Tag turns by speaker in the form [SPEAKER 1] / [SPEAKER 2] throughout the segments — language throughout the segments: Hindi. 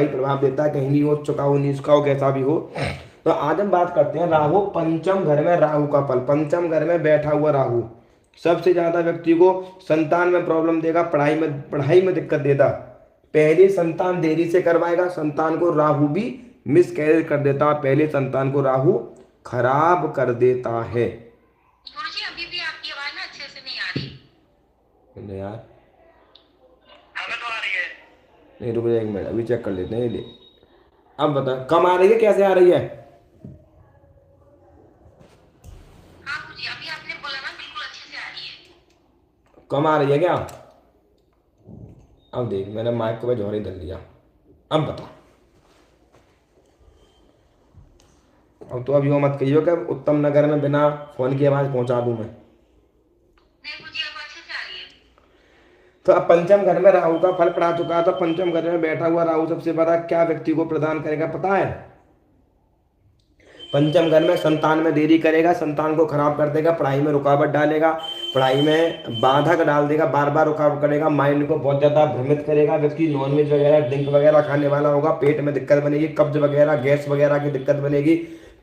[SPEAKER 1] प्रभाव देता है, कहीं भी हो, चुका हो, नीच का हो, कैसा भी हो। तो आज हम बात करते हैं राहु पंचम घर में, राहु का फल। पंचम घर में बैठा हुआ राहु सबसे ज्यादा व्यक्ति को संतान में प्रॉब्लम देगा, पढ़ाई में दिक्कत देता। पहली संतान देरी से करवाएगा, संतान को राहु भी मिस कैरेज कर देता, पहले संतान को राहु खराब कर देता है।
[SPEAKER 2] गुरुजी अभी भी आपकी आवाज ना अच्छे से नहीं आ रही।
[SPEAKER 1] यार
[SPEAKER 2] हमें तो आ रही है।
[SPEAKER 1] नहीं, रुक जाए एक मिनट, अभी चेक कर लेते हैं। ये अब बता, कम आ रही है, कैसे आ रही है?
[SPEAKER 2] हाँ गुरुजी अभी आपने बोला ना बिल्कुल अच्छे से आ रही है।
[SPEAKER 1] कम आ रही है क्या? अब देख, मैंने माइक को झोरी धर लिया। अब बता। अब तो अब यो मत कहियो कि उत्तम नगर में बिना फोन की आवाज पहुंचा दूं मैं।
[SPEAKER 2] नहीं गुरुजी अब अच्छे से आ रही है।
[SPEAKER 1] तो अब पंचम घर में राहु का फल पड़ा चुका था। पंचम घर में बैठा हुआ राहु सबसे बड़ा क्या व्यक्ति को प्रदान करेगा पता है? पंचम घर में संतान में देरी करेगा, संतान को खराब कर देगा, पढ़ाई में रुकावट डालेगा, पढ़ाई में बाधक डाल देगा, बार बार रुकावट करेगा, माइंड को बहुत ज्यादा भ्रमित करेगा। व्यक्ति नॉनवेज वगैरह, ड्रिंक वगैरह खाने वाला होगा, पेट में दिक्कत बनेगी, कब्ज वगैरह, गैस वगैरह की दिक्कत बनेगी,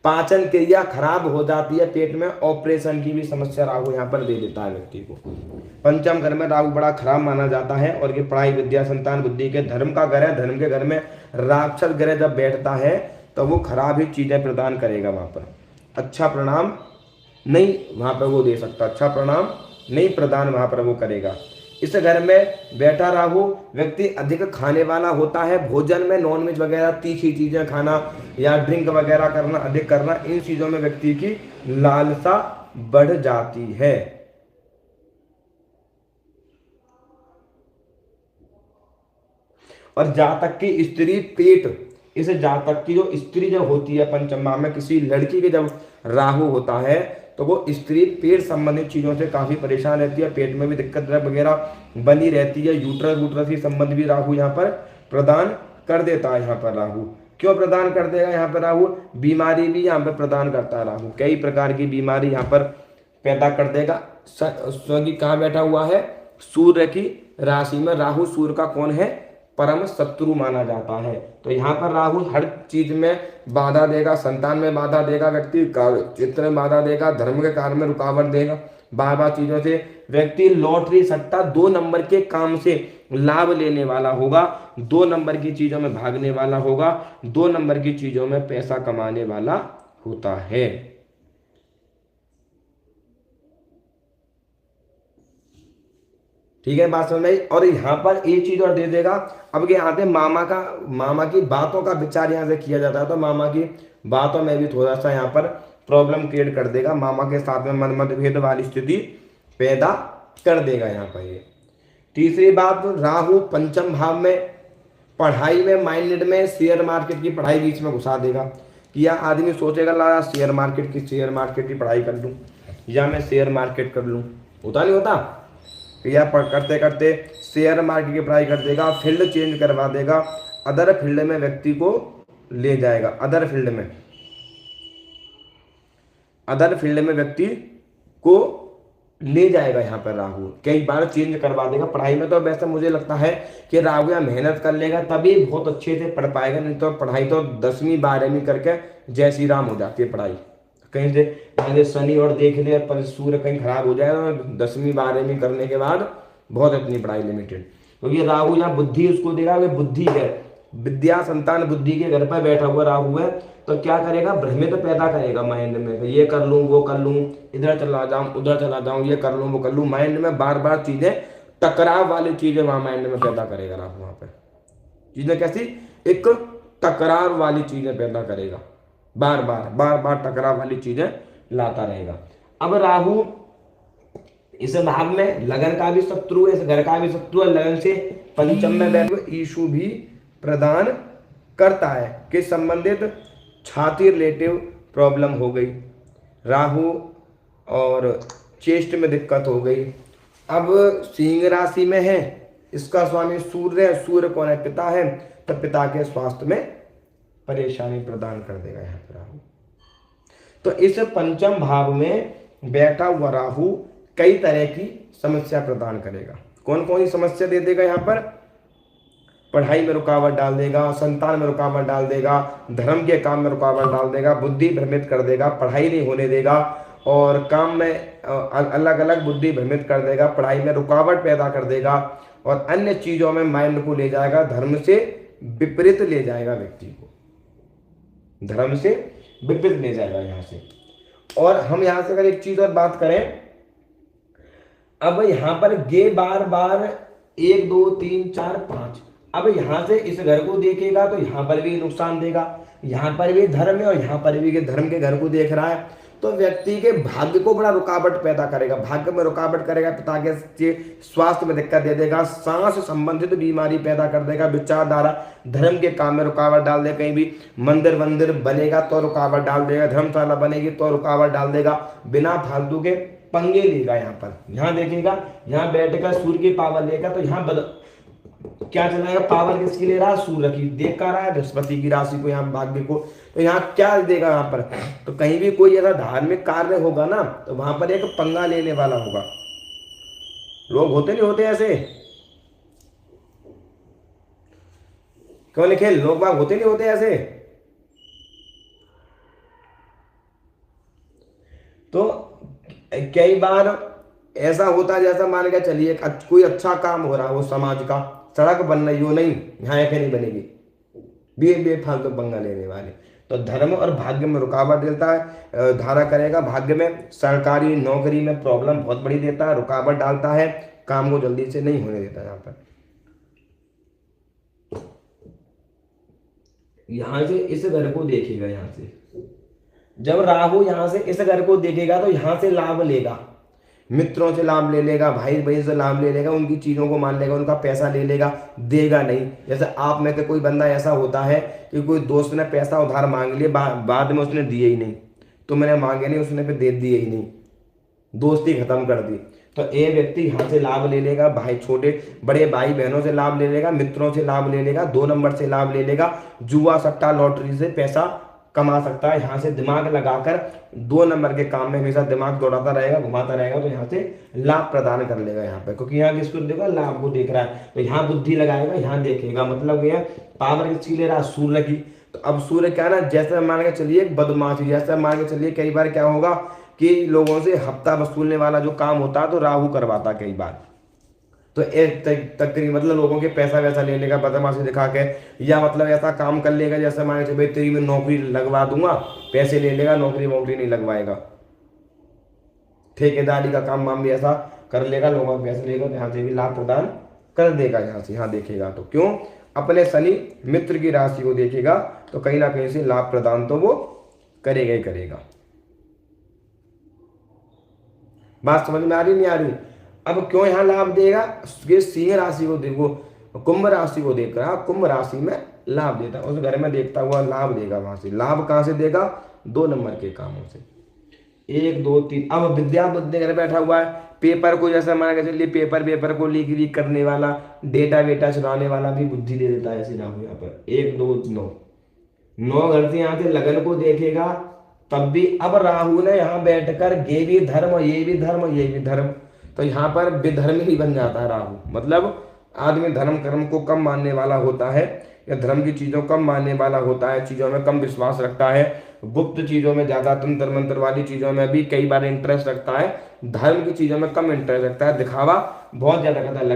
[SPEAKER 1] पाचन क्रिया खराब हो जाती है, पेट में ऑपरेशन की भी समस्या राहु यहाँ पर दे देता है व्यक्ति को। पंचम घर में राहु बड़ा खराब माना जाता है। और ये पढ़ाई, विद्या, संतान, बुद्धि के धर्म का घर है। धर्म के घर में राक्षस ग्रह जब बैठता है तो वो खराब ही चीजें प्रदान करेगा, वहां पर अच्छा परिणाम नहीं वहां पर वो दे सकता, अच्छा परिणाम नहीं प्रदान वहां पर वो करेगा। इस घर में बैठा राहु व्यक्ति अधिक खाने वाला होता है। भोजन में नॉनवेज वगैरह, तीखी चीजें खाना या ड्रिंक वगैरह करना, अधिक करना, इन चीजों में व्यक्ति की लालसा बढ़ जाती है। और जातक की स्त्री पेट, इस जातक की जो स्त्री जब होती है पंचम भाव में, किसी लड़की के जब राहु होता है तो वो स्त्री पेट संबंधित चीजों से काफी परेशान रहती है, पेट में भी दिक्कत वगैरह बनी रहती है। यूट्रस वूट्रस की संबंध भी राहु यहाँ पर प्रदान कर देता है। यहाँ पर राहु क्यों प्रदान कर देगा? यहाँ पर राहु बीमारी भी यहाँ पर प्रदान करता है। राहु कई प्रकार की बीमारी यहाँ पर पैदा कर देगा। कहाँ बैठा हुआ है? सूर्य की राशि में। राहु सूर्य का कौन है? परम शत्रु माना जाता है। तो यहाँ पर राहु हर चीज में बाधा देगा, संतान में बाधा देगा, व्यक्ति चित्र में बाधा देगा, धर्म के कार्य में रुकावट देगा, बार बार चीजों से व्यक्ति लॉटरी सट्टा 2 नंबर के काम से लाभ लेने वाला होगा, 2 नंबर की चीजों में भागने वाला होगा, 2 नंबर की चीजों में पैसा कमाने वाला होता है। ठीक है, बात समझ में? और यहाँ पर एक चीज और दे देगा। अब यहाँ पे मामा की बातों का विचार यहाँ से किया जाता है, तो मामा की बातों में भी थोड़ा सा यहाँ पर प्रॉब्लम क्रिएट कर देगा। मामा के साथ में मतभेद वाली स्थिति पैदा कर देगा यहाँ पर ये। तीसरी बात, राहु पंचम भाव में पढ़ाई में, माइंड में शेयर मार्केट की पढ़ाई बीच में घुसा देगा कि यह आदमी सोचेगा ला शेयर मार्केट की पढ़ाई कर लूँ या मैं शेयर मार्केट कर लूँ। होता नहीं होता? या करते करते शेयर मार्केट की पढ़ाई कर देगा, फील्ड चेंज करवा देगा, अदर फील्ड में व्यक्ति को ले जाएगा, अदर फील्ड में व्यक्ति को ले जाएगा। यहाँ पर राहु कई बार चेंज करवा देगा। पढ़ाई में तो वैसे मुझे लगता है कि राहु यहाँ मेहनत कर लेगा तभी बहुत अच्छे से पढ़ पाएगा, नहीं तो पढ़ाई तो 10वीं 12वीं करके जय श्री राम हो जाती है पढ़ाई। कहीं से शनि और देख ले पर सूर्य कहीं खराब हो जाए और 10वीं 12वीं करने के बाद बहुत अपनी पढ़ाई लिमिटेड। क्योंकि तो राहु यहाँ बुद्धि उसको देगा, वे बुद्धि है, विद्या, संतान, बुद्धि के घर पर बैठा हुआ राहु है। तो क्या करेगा? भ्रमित पैदा करेगा माइंड में, ये कर लूँ, वो कर लूँ, इधर चला जाऊँ, उधर चला जाऊँ, ये कर लूँ, वो कर लूँ। माइंड में बार बार चीजें, टकराव वाली चीजें वहां माइंड में पैदा करेगा राहु। वहां पर चीजें कैसी? एक टकराव वाली चीजें पैदा करेगा, बार बार टकराव वाली चीजें लाता रहेगा। अब राहु इस भाव में लगन का भी शत्रु है, इस घर का भी शत्रु है, लगन से पंचम में बैठ ईशु भी प्रदान करता है कि संबंधित छाती रिलेटिव प्रॉब्लम हो गई, राहु और चेस्ट में दिक्कत हो गई। अब सिंह राशि में है, इसका स्वामी सूर्य है। सूर्य कौन है? पिता है। तो पिता के स्वास्थ्य में परेशानी प्रदान कर देगा यहाँ पर राहु। तो इस पंचम भाव में बैठा हुआ राहु कई तरह की समस्या प्रदान करेगा। कौन कौन सी समस्या दे देगा यहाँ पर? पढ़ाई में रुकावट डाल देगा, संतान में रुकावट डाल देगा, धर्म के काम में रुकावट डाल देगा, बुद्धि भ्रमित कर देगा, पढ़ाई नहीं होने देगा, और काम में अलग अलग बुद्धि भ्रमित कर देगा, पढ़ाई में रुकावट पैदा कर देगा, और अन्य चीजों में माइंड को ले जाएगा, धर्म से विपरीत ले जाएगा व्यक्ति को, धर्म से विपरीत ले जाएगा यहाँ से। और हम यहाँ से अगर एक चीज और बात करें, अब यहाँ पर गे बार बार 1 2 3 4 5, अब यहाँ से इस घर को देखेगा तो यहाँ पर भी नुकसान देगा, यहाँ पर भी धर्म है और यहाँ पर भी धर्म के घर को देख रहा है, तो व्यक्ति के भाग्य को बड़ा रुकावट पैदा करेगा, भाग्य में रुकावट करेगा, पिता के स्वास्थ्य में दिक्कत दे देगा, सांस संबंधित बीमारी पैदा कर देगा, विचारधारा धर्म के काम में रुकावट डाल देगा, कहीं भी मंदिर वंदिर बनेगा तो रुकावट डाल देगा, धर्मशाला बनेगी तो रुकावट डाल देगा, बिना फालतू के पंगे लेगा। यहाँ पर यहाँ देखिएगा, यहाँ बैठकर सूर्य की पावर लेगा तो यहाँ क्या चलाएगा, पावर किसकी ले रहा है, सूर्य की, देख कर रहा है बृहस्पति की राशि को, यहाँ भाग्य को, तो यहाँ क्या देगा, यहाँ पर तो कहीं भी कोई ऐसा धार्मिक कार्य होगा ना तो वहां पर एक पंगा लेने वाला होगा। लोग होते नहीं होते ऐसे, क्यों लिखे, लोग बाग होते नहीं होते ऐसे। तो कई बार ऐसा होता है, जैसा मान के चलिए कोई अच्छा काम हो रहा है, वो समाज का सड़क बन रही हो, नहीं यहाँ एक नहीं बनेगी, बेफालतू पंगा लेने वाले, तो धर्म और भाग्य में रुकावट देता है, धारा करेगा, भाग्य में सरकारी नौकरी में प्रॉब्लम बहुत बड़ी देता है, रुकावट डालता है, काम को जल्दी से नहीं होने देता। यहाँ से इस घर को देखेगा, यहाँ से जब राहु यहाँ से इस घर को देखेगा तो यहाँ से लाभ लेगा, मित्रों से लाभ ले लेगा, भाई बहन से लाभ ले लेगा, उनकी चीजों को मान लेगा, उनका पैसा ले लेगा, देगा नहीं। जैसे आप में से कोई बंदा ऐसा होता है कि कोई दोस्त ने पैसा उधार मांग लिया, बाद में उसने दिए ही नहीं, तो मैंने मांगे नहीं, उसने फिर दे दिए ही नहीं, दोस्ती खत्म कर दी। तो ये व्यक्ति यहाँ से लाभ ले लेगा, भाई छोटे बड़े भाई बहनों से लाभ ले लेगा, मित्रों से लाभ ले लेगा, 2 नंबर से लाभ ले लेगा, जुआ सट्टा लॉटरी से पैसा कमा सकता है। यहाँ से दिमाग लगाकर 2 नंबर के काम में हमेशा दिमाग दौड़ाता रहेगा, घुमाता रहेगा, तो यहाँ से लाभ प्रदान कर लेगा यहाँ पे, क्योंकि यहाँ किसको देखा, लाभ को देख रहा है, तो यहाँ बुद्धि लगाएगा, यहाँ देखेगा, मतलब ये पावर किसकी ले रहा है, सूर्य की। तो अब सूर्य क्या ना, जैसे मान के चलिए बदमाशी, जैसे मान के चलिए कई बार क्या होगा कि लोगों से हफ्ता वसूलने वाला जो काम होता है तो राहु करवाता कई बार, तो एक तकरीबन मतलब लोगों के पैसा वैसा लेने का बदमाशी दिखा के, या मतलब ऐसा काम कर लेगा जैसे मान के भाई तेरी मैं नौकरी लगवा दूंगा, पैसे ले लेगा, नौकरी वोकरी नहीं लगवाएगा, ठेकेदारी का काम वाम भी ऐसा कर लेगा, लोगों के पैसे लेगा, तो यहाँ से भी लाभ प्रदान कर देगा। यहाँ से यहाँ देखेगा तो क्यों, अपने शनि मित्र की राशि को देखेगा तो कहीं ना कहीं से लाभ प्रदान तो वो करेगा ही करेगा। बात समझ में आ रही नहीं आ रही। अब क्यों यहाँ लाभ देगा, ये सिंह राशि को देखो, कुंभ राशि को देख रहा, कुंभ राशि में लाभ देता, उस घर में देखता हुआ लाभ देगा, वहां से लाभ कहाँ से देगा, 2 नंबर के कामों से, 1 2 3। अब विद्या बुद्धि घर बैठा हुआ है, पेपर को जैसे मान के चलिए पेपर को लीक करने वाला, डेटा वेटा चुराने वाला भी बुद्धि दे देता है ऐसे राहु। यहाँ पर 1 2 9 घर से यहाँ से लगन को देखेगा, तब भी अब राहु ने यहाँ बैठकर ये भी धर्म, ये भी धर्म, ये भी धर्म, तो यहाँ पर विधर्मी ही बन जाता है राहु। मतलब आदमी धर्म कर्म को कम मानने वाला होता है, या धर्म की चीजों कम मानने वाला होता है, चीजों में कम विश्वास रखता है, गुप्त चीजों में ज्यादा, तंत्र मंत्र वाली चीजों में भी कई बार इंटरेस्ट रखता है, धर्म की चीजों में कम इंटरेस्ट रखता है, दिखावा बहुत ज्यादा करता है।